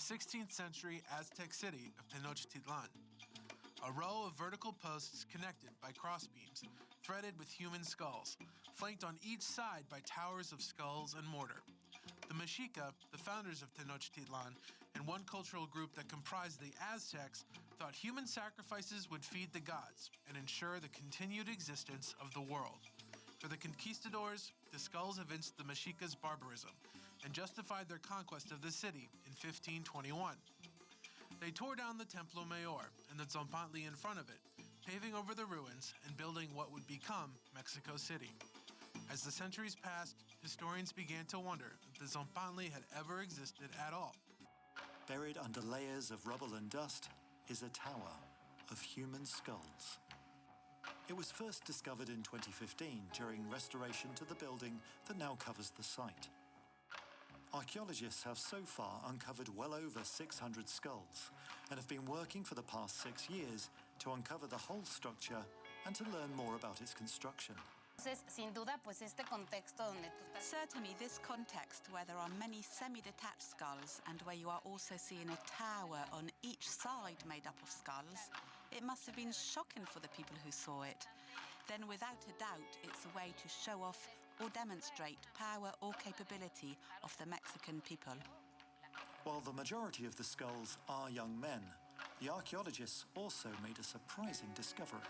16th century Aztec city of Tenochtitlan. A row of vertical posts connected by crossbeams, threaded with human skulls, flanked on each side by towers of skulls and mortar. The Mexica, the founders of Tenochtitlan, and one cultural group that comprised the Aztecs, thought human sacrifices would feed the gods and ensure the continued existence of the world. For the conquistadors, the skulls evinced the Mexica's barbarism and justified their conquest of the city in 1521. They tore down the Templo Mayor and the Tzompantli in front of it, paving over the ruins and building what would become Mexico City. As the centuries passed, historians began to wonder if the Tzompantli had ever existed at all. Buried under layers of rubble and dust is a tower of human skulls. It was first discovered in 2015 during restoration to the building that now covers the site. Archaeologists have so far uncovered well over 600 skulls and have been working for the past 6 years to uncover the whole structure and to learn more about its construction. Certainly this context where there are many semi-detached skulls and where you are also seeing a tower on each side made up of skulls, it must have been shocking for the people who saw it. Then without a doubt, it's a way to show off or demonstrate power or capability of the Mexican people. While the majority of the skulls are young men, the archaeologists also made a surprising discovery.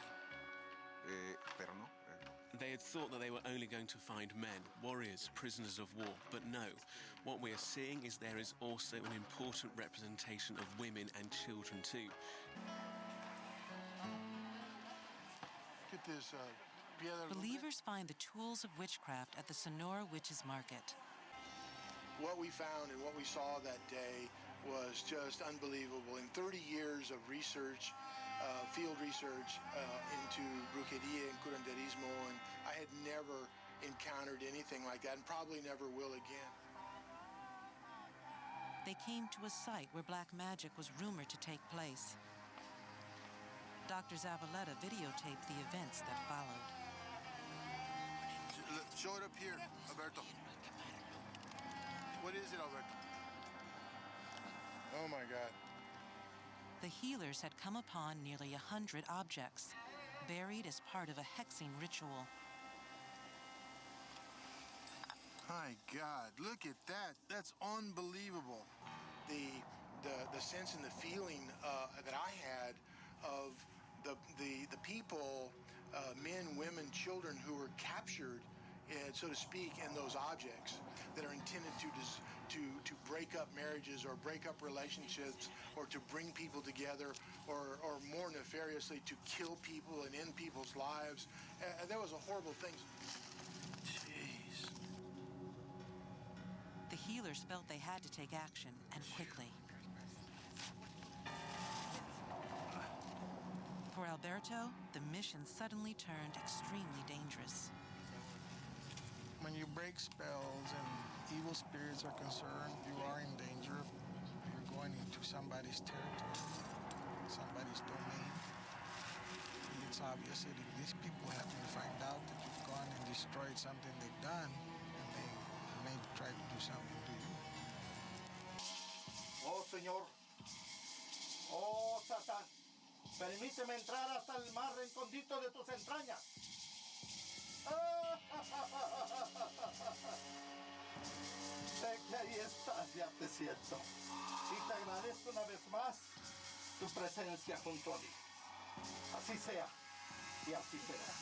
They had thought that they were only going to find men, warriors, prisoners of war, but no. What we are seeing is there is also an important representation of women and children too. Believers find the tools of witchcraft at the Sonora Witches Market. What we found and what we saw that day was just unbelievable. In 30 years of research, field research into brujeria and curanderismo, and I had never encountered anything like that and probably never will again. They came to a site where black magic was rumored to take place. Dr. Zavaleta videotaped the events that followed. Show it up here, Alberto. What is it, Alberto? Oh my God. The healers had come upon nearly 100 objects, buried as part of a hexing ritual. My God, look at that. That's unbelievable. The sense and the feeling that I had of the people, men, women, children who were captured, so to speak, in those objects that are intended to break up marriages or break up relationships or to bring people together or more nefariously to kill people and end people's lives. That was a horrible thing. Jeez. The healers felt they had to take action, and quickly. For Alberto, the mission suddenly turned extremely dangerous. When you break spells and evil spirits are concerned, you are in danger. You're going into somebody's territory, somebody's domain. It's obvious that if these people happen to find out that you've gone and destroyed something they've done, and they may try to do something to you. Oh, Señor. Oh, Satán. Permíteme entrar hasta el más recóndito de tus entrañas. Sé que ahí estás, ya te siento. Y te agradezco una vez más tu presencia junto a mí. Así sea, y así será.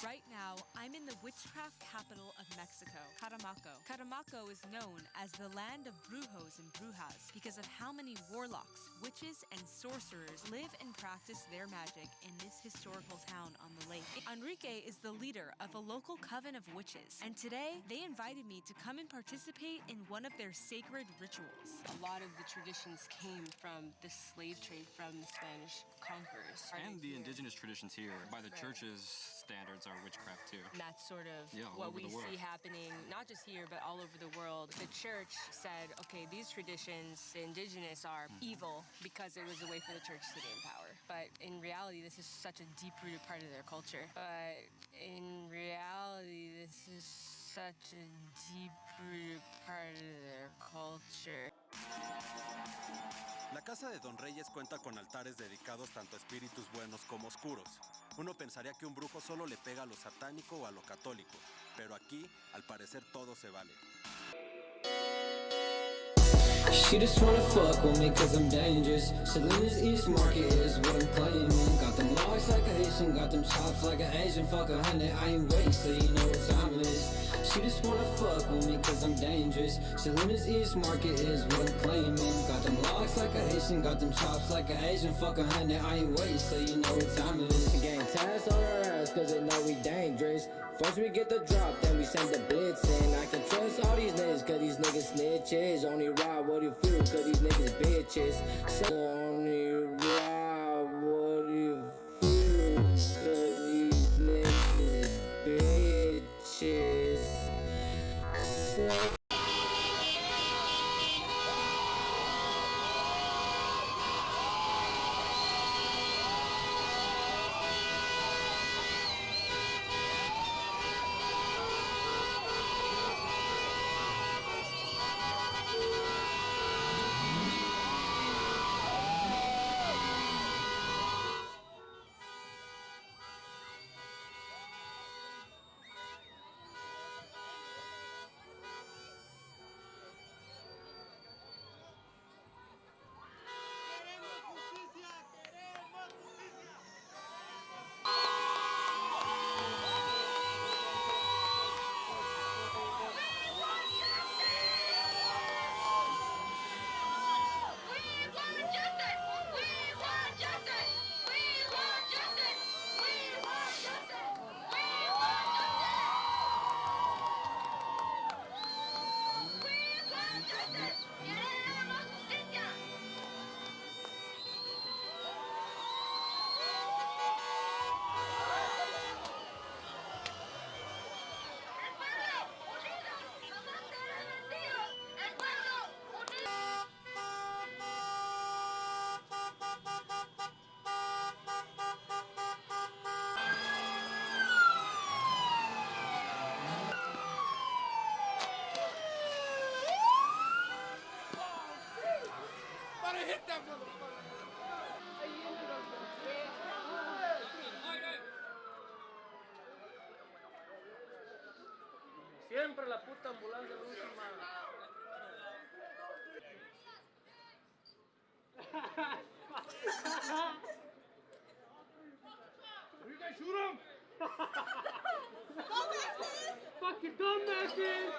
Right now, I'm in the witchcraft capital of Mexico, Catemaco. Catemaco is known as the land of brujos and brujas because of how many warlocks, witches, and sorcerers live and practice their magic in this historical town on the lake. Enrique is the leader of a local coven of witches, and today they invited me to come and participate in one of their sacred rituals. A lot of the traditions came from the slave trade from the Spanish conquerors. And the indigenous traditions here, by the church's standards, are witchcraft too. And that's sort of what we see happening, not just here, but all over the world. The church said, okay, these traditions, the indigenous, are evil because it was a way for the church to gain power. But in reality, this is such a deep-rooted part of their culture. But in reality, this is such a deep-rooted part of their culture. La casa de Don Reyes cuenta con altares dedicados tanto a espíritus buenos como oscuros. Uno pensaría que un brujo solo le pega a lo satánico o a lo católico, pero aquí, al parecer, todo se vale. She just wanna fuck with me cause I'm dangerous. Selena's East Market is what I'm claiming. Got them locks like a Haitian, got them chops like an Asian. Fuck 100, I ain't wait, so you know what time it is. She just wanna fuck with me cause I'm dangerous. Selena's East Market is what I'm claiming. Got them locks like a Haitian, got them chops like an Asian. Fuck 100, I ain't wait, so you know what time it is. Gang tats on her ass cause they know we dangerous. First we get the drop, then we send the blitz in. I can trust all these niggas cause these niggas snitches. Only ride what you feel cause these niggas bitches. So only ride what you feel cause these niggas bitches. So Siempre la puta ambulancia es la última. You guys shoot him! Fucking dumbasses!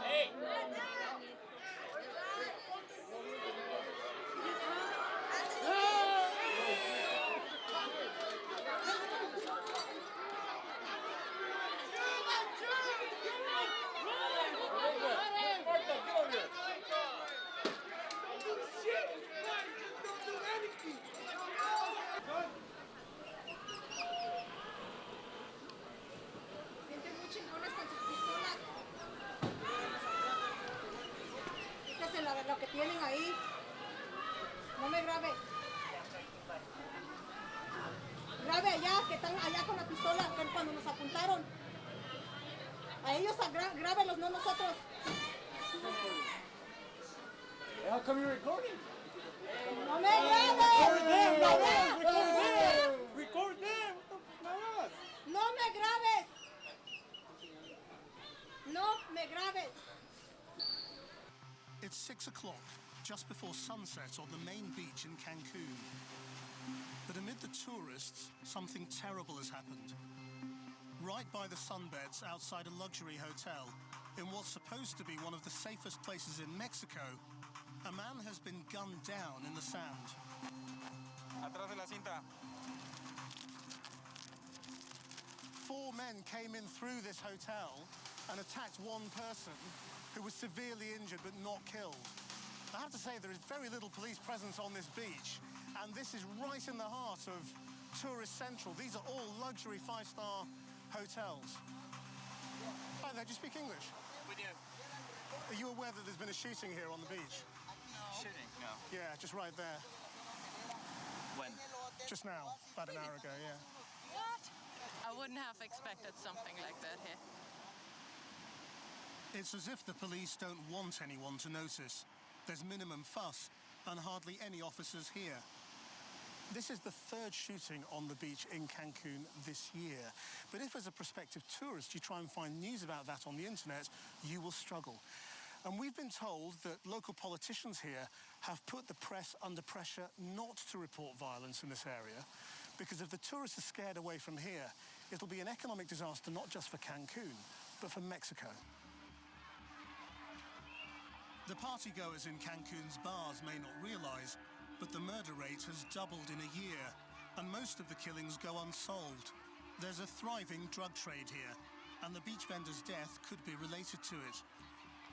Hey! Sienten muy chingones con sus pistolas. Fíjese lo que tienen ahí. No me grabe. Grabe allá, que están allá con la pistola cuando nos apuntaron. A ellos grábelos, no nosotros. How come you're recording? ¡No me grabes! Record them! ¡No me grabes! ¡No me grabes! It's 6 o'clock, just before sunset on the main beach in Cancun. But amid the tourists, something terrible has happened. Right by the sunbeds outside a luxury hotel, in what's supposed to be one of the safest places in Mexico, a man has been gunned down in the sand. Atrás de la cinta. 4 men came in through this hotel and attacked one person who was severely injured but not killed. I have to say there is very little police presence on this beach, and this is right in the heart of Tourist Central. These are all luxury 5-star hotels. Hi there, do you speak English? We do. Are you aware that there's been a shooting here on the beach? Shooting? No. Yeah, just right there. When? Just now, about an hour ago, yeah. What? I wouldn't have expected something like that here. It's as if the police don't want anyone to notice. There's minimum fuss and hardly any officers here. This is the third shooting on the beach in Cancun this year. But if as a prospective tourist you try and find news about that on the internet, you will struggle. And we've been told that local politicians here have put the press under pressure not to report violence in this area, because if the tourists are scared away from here, it'll be an economic disaster not just for Cancun, but for Mexico. The partygoers in Cancun's bars may not realize, but the murder rate has doubled in a year, and most of the killings go unsolved. There's a thriving drug trade here, and the beach vendor's death could be related to it.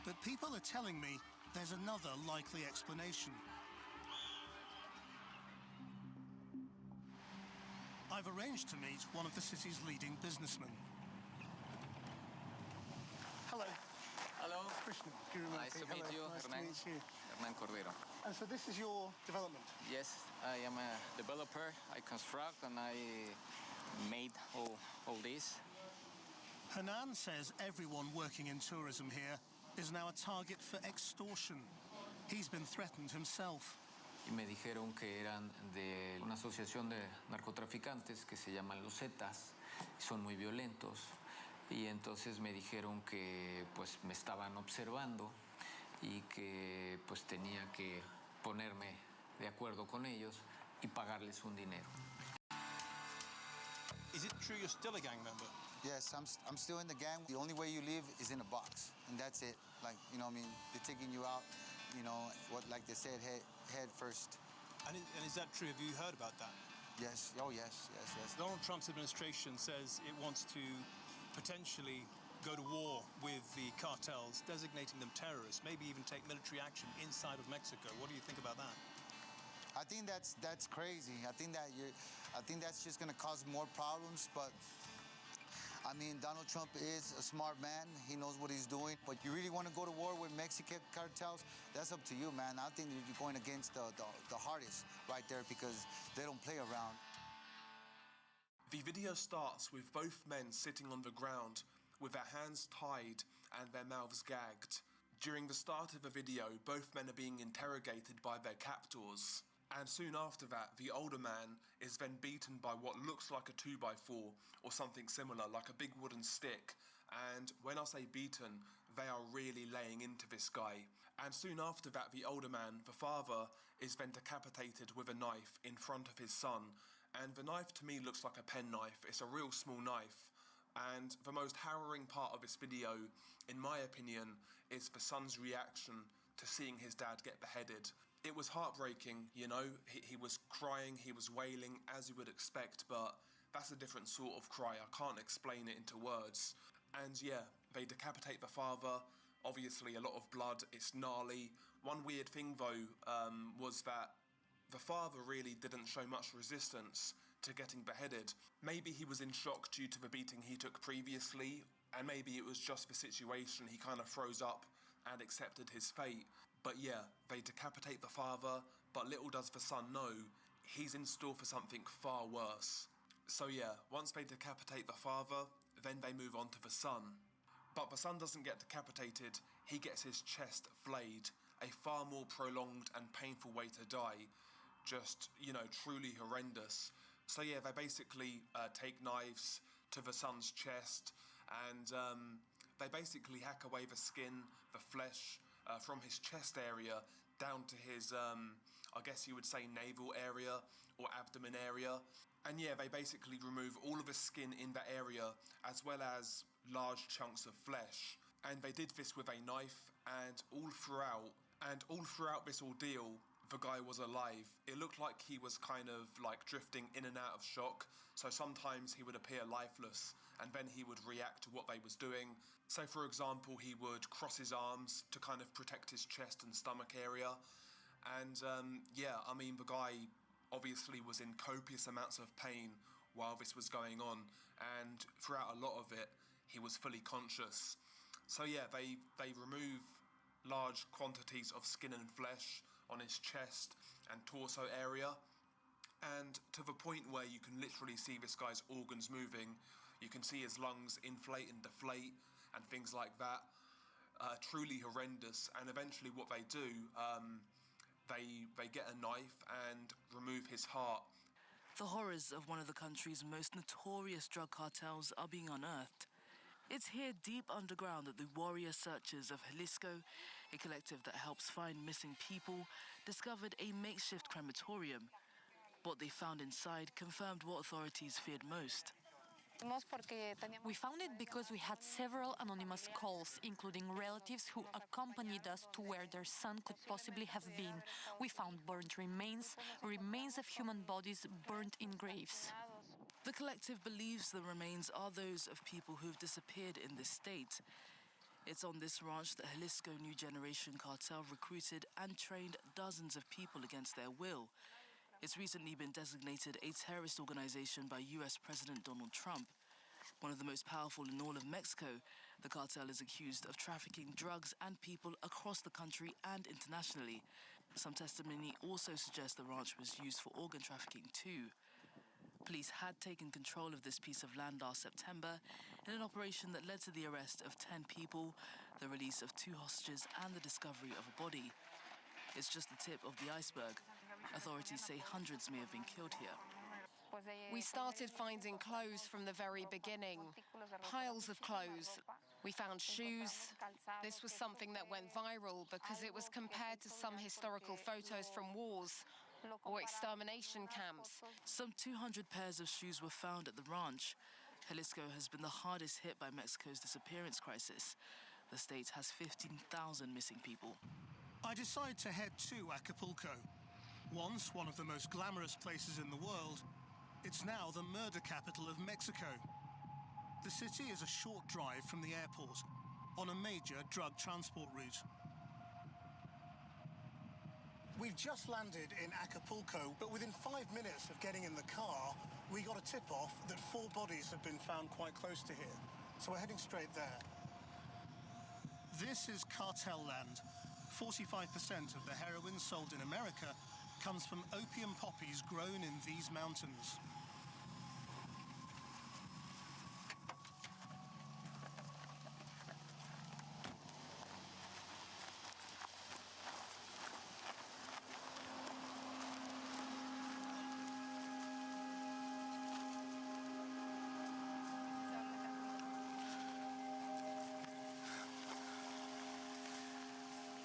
But people are telling me there's another likely explanation. I've arranged to meet one of the city's leading businessmen. Hello. Hello. Krishna. Nice to meet you, Nice Hernan. to meet you. Hernan Cordero. And so this is your development? Yes, I am a developer. I construct and I made all this. Hernan says everyone working in tourism here is now a target for extortion. He's been threatened himself. Y me dijeron que eran de una asociación de narcotraficantes que se llaman los Zetas. Son muy violentos. Y entonces me dijeron que pues me estaban observando y que pues tenía que ponerme de acuerdo con ellos y pagarles un dinero. Is it true you're still a gang member? Yes, I'm still in the gang. The only way you live is in a box, and that's it. Like, you know what I mean? They're taking you out, you know, what, like they said, head first. And is that true? Have you heard about that? Yes. Oh, yes. Donald Trump's administration says it wants to potentially go to war with the cartels, designating them terrorists, maybe even take military action inside of Mexico. What do you think about that? I think that's crazy. I think that's just going to cause more problems, but I mean, Donald Trump is a smart man. He knows what he's doing. But you really want to go to war with Mexican cartels? That's up to you, man. I think you're going against the hardest right there because they don't play around. The video starts with both men sitting on the ground with their hands tied and their mouths gagged. During the start of the video, both men are being interrogated by their captors. And soon after that, the older man is then beaten by what looks like a 2x4 or something similar, like a big wooden stick. And when I say beaten, they are really laying into this guy. And soon after that, the older man, the father, is then decapitated with a knife in front of his son. And the knife to me looks like a penknife. It's a real small knife. And the most harrowing part of this video, in my opinion, is the son's reaction to seeing his dad get beheaded. It was heartbreaking, you know, he was crying, he was wailing, as you would expect, but that's a different sort of cry. I can't explain it into words. And yeah, they decapitate the father, obviously a lot of blood, it's gnarly. One weird thing though, was that the father really didn't show much resistance to getting beheaded. Maybe he was in shock due to the beating he took previously, and maybe it was just the situation, he kind of froze up and accepted his fate. But yeah, they decapitate the father, but little does the son know, he's in store for something far worse. So yeah, once they decapitate the father, then they move on to the son. But the son doesn't get decapitated, he gets his chest flayed, a far more prolonged and painful way to die. Just, you know, truly horrendous. So yeah, they basically take knives to the son's chest, and they basically hack away the skin, the flesh, from his chest area down to his, I guess you would say, navel area or abdomen area. And yeah, they basically remove all of the skin in that area as well as large chunks of flesh. And they did this with a knife, and all throughout this ordeal, the guy was alive. It looked like he was kind of like drifting in and out of shock. So sometimes he would appear lifeless, and then he would react to what they was doing. So for example, he would cross his arms to kind of protect his chest and stomach area. And yeah, I mean, the guy obviously was in copious amounts of pain while this was going on. And throughout a lot of it, he was fully conscious. So yeah, they remove large quantities of skin and flesh on his chest and torso area. And to the point where you can literally see this guy's organs moving. You can see his lungs inflate and deflate and things like that. truly horrendous. And eventually what they do, they get a knife and remove his heart. The horrors of one of the country's most notorious drug cartels are being unearthed. It's here deep underground that the warrior searchers of Jalisco, a collective that helps find missing people, discovered a makeshift crematorium. What they found inside confirmed what authorities feared most. We found it because we had several anonymous calls, including relatives who accompanied us to where their son could possibly have been. We found burnt remains of human bodies burnt in graves. The collective believes the remains are those of people who've disappeared in this state. It's on this ranch that Jalisco New Generation Cartel recruited and trained dozens of people against their will. It's recently been designated a terrorist organization by US President Donald Trump. One of the most powerful in all of Mexico, the cartel is accused of trafficking drugs and people across the country and internationally. Some testimony also suggests the ranch was used for organ trafficking too. Police had taken control of this piece of land last September in an operation that led to the arrest of 10 people, the release of 2 hostages, and the discovery of a body. It's just the tip of the iceberg. Authorities say hundreds may have been killed here. We started finding clothes from the very beginning, piles of clothes. We found shoes. This was something that went viral because it was compared to some historical photos from wars or extermination camps. Some 200 pairs of shoes were found at the ranch. Jalisco has been the hardest hit by Mexico's disappearance crisis. The state has 15,000 missing people. I decide to head to Acapulco. Once one of the most glamorous places in the world, it's now the murder capital of Mexico. The city is a short drive from the airport, on a major drug transport route. We've just landed in Acapulco, but within 5 minutes of getting in the car, we got a tip-off that 4 bodies have been found quite close to here. So we're heading straight there. This is cartel land. 45% of the heroin sold in America comes from opium poppies grown in these mountains.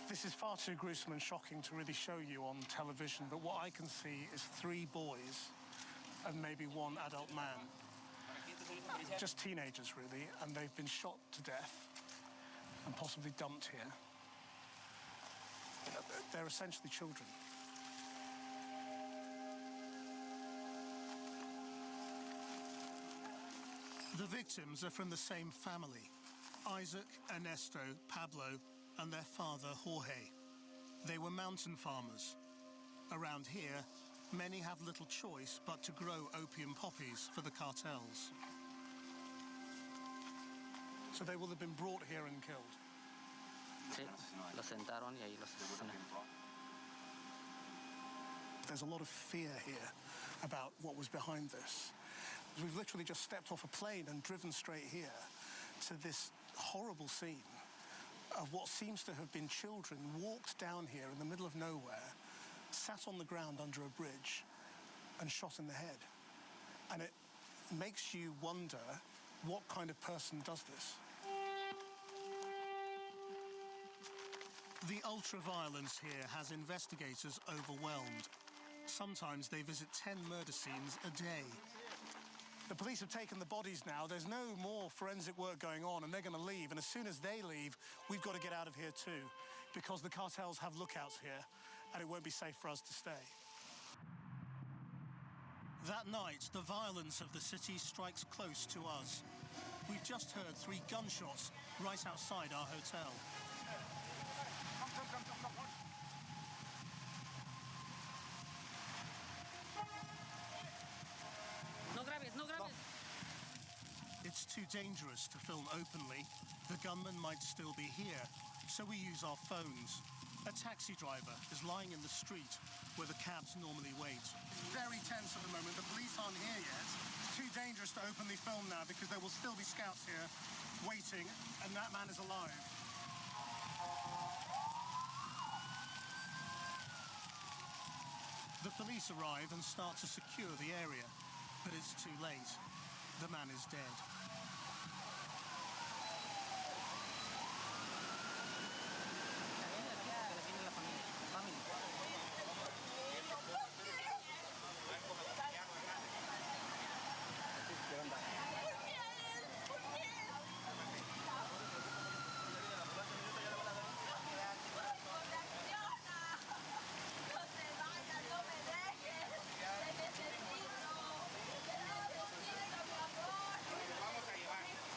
This is far too gruesome and shocking to really show you on television, but what I can see is 3 boys and maybe 1 adult man. Just teenagers, really, and they've been shot to death and possibly dumped here. They're essentially children. The victims are from the same family: Isaac, Ernesto, Pablo, and their father, Jorge. They were mountain farmers. Around here, many have little choice but to grow opium poppies for the cartels. So they will have been brought here and killed. Sí, los sentaron y ahí los asesinaron. There's a lot of fear here about what was behind this. We've literally just stepped off a plane and driven straight here to this horrible scene of what seems to have been children walked down here in the middle of nowhere, sat on the ground under a bridge, and shot in the head. And it makes you wonder what kind of person does this. The ultra-violence here has investigators overwhelmed. Sometimes they visit 10 murder scenes a day. The police have taken the bodies now. There's no more forensic work going on, and they're going to leave. And as soon as they leave, we've got to get out of here too, because the cartels have lookouts here, and it won't be safe for us to stay. That night, the violence of the city strikes close to us. We've just heard 3 gunshots right outside our hotel. It's too dangerous to film openly. The gunman might still be here, so we use our phones. A taxi driver is lying in the street where the cabs normally wait. Very tense at the moment. The police aren't here yet. It's too dangerous to openly film now because there will still be scouts here waiting, and that man is alive. The police arrive and start to secure the area, but it's too late. The man is dead.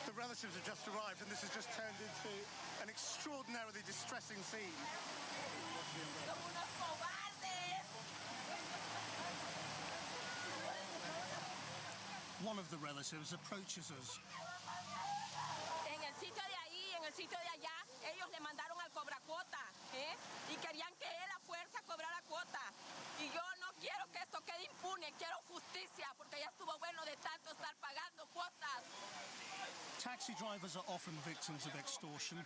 The relatives have just arrived, and this has just turned into an extraordinarily distressing scene. One of the relatives approaches us. En el sitio de ahí, en el sitio de allá, ellos le mandaron al cobracuota, y querían que él a fuerza cobrara cuota. Y yo no quiero que esto quede impune, quiero justicia, porque ya estuvo bueno de tanto estar pagando cuotas. Taxi drivers are often victims of extortion,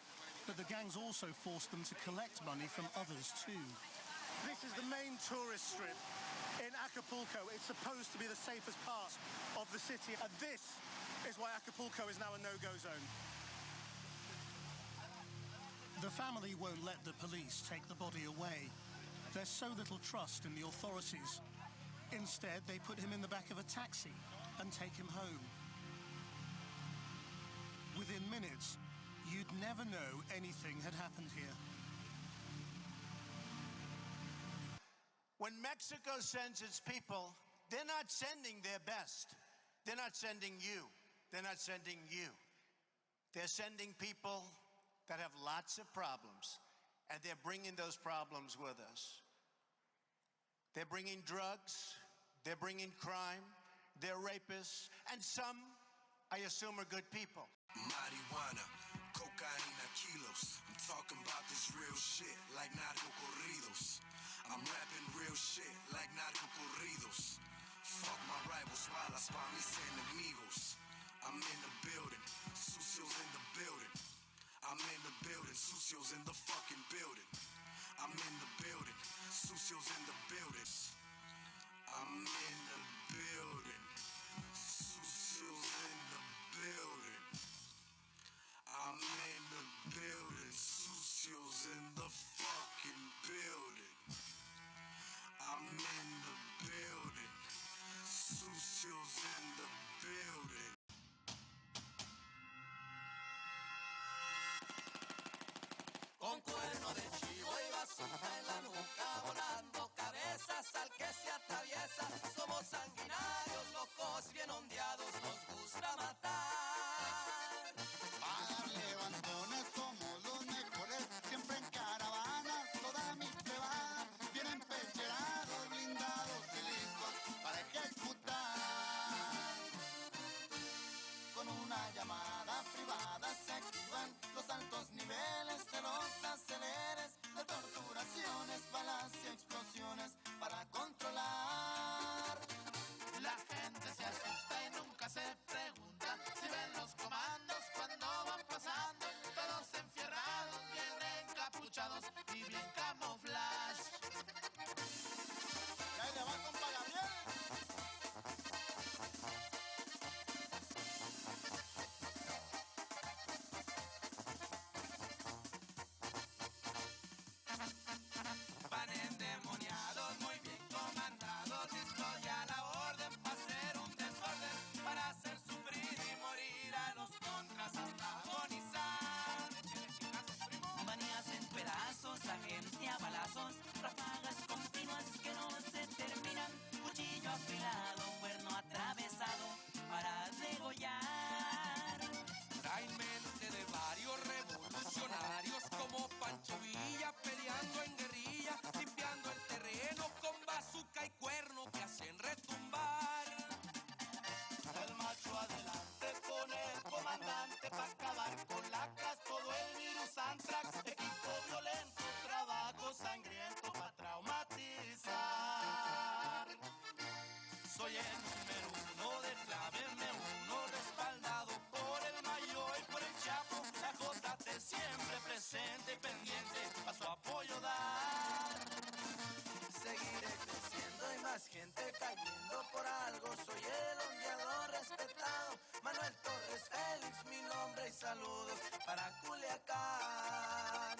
but the gangs also force them to collect money from others too. This is the main tourist strip in Acapulco. It's supposed to be the safest part of the city, and this is why Acapulco is now a no-go zone. The family won't let the police take the body away. There's so little trust in the authorities. Instead, they put him in the back of a taxi and take him home. Within minutes, you'd never know anything had happened here. When Mexico sends its people, they're not sending their best. They're not sending you. They're not sending you. They're sending people that have lots of problems, and they're bringing those problems with us. They're bringing drugs, they're bringing crime, they're rapists, and some, I assume, are good people. Marijuana, cocaína, kilos. I'm talking about this real shit like narco corridos. I'm rapping real shit like narco corridos. Fuck my rivals while I spot mis enemigos. I'm in the building, sucios in the building. I'm in the building, sucios in the fucking building. I'm in the building, sucios in the building. I'm in the building, sucios in the building. I'm in the building, sucios in the fucking building. I'm in the building, sucios in the building. Con cuerno de chivo y bazooka en la nuca, volando cabezas al que se atraviesa. Somos sanguinarios, locos, bien ondeados, nos gusta matar. Para levantones somos los mejores, siempre en caravana, toda mi plebada, bien empecherados, blindados y listos para ejecutar. Con una llamada privada se activan los altos niveles de los aceleres, de torturaciones, balas y explosiones para controlar. La gente se asusta y no saludos para Culiacán.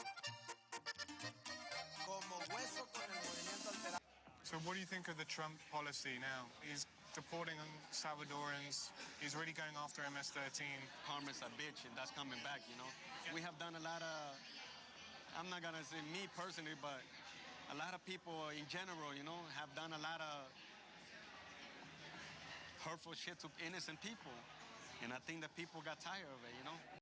Como hueso con el movimiento alterado. So what do you think of the Trump policy now? He's deporting Salvadorans. He's really going after MS-13. Karma's a bitch, and that's coming back, you know? We have done a lot of, I'm not gonna say me personally, but a lot of people in general, you know, have done a lot of hurtful shit to innocent people. And I think that people got tired of it, you know?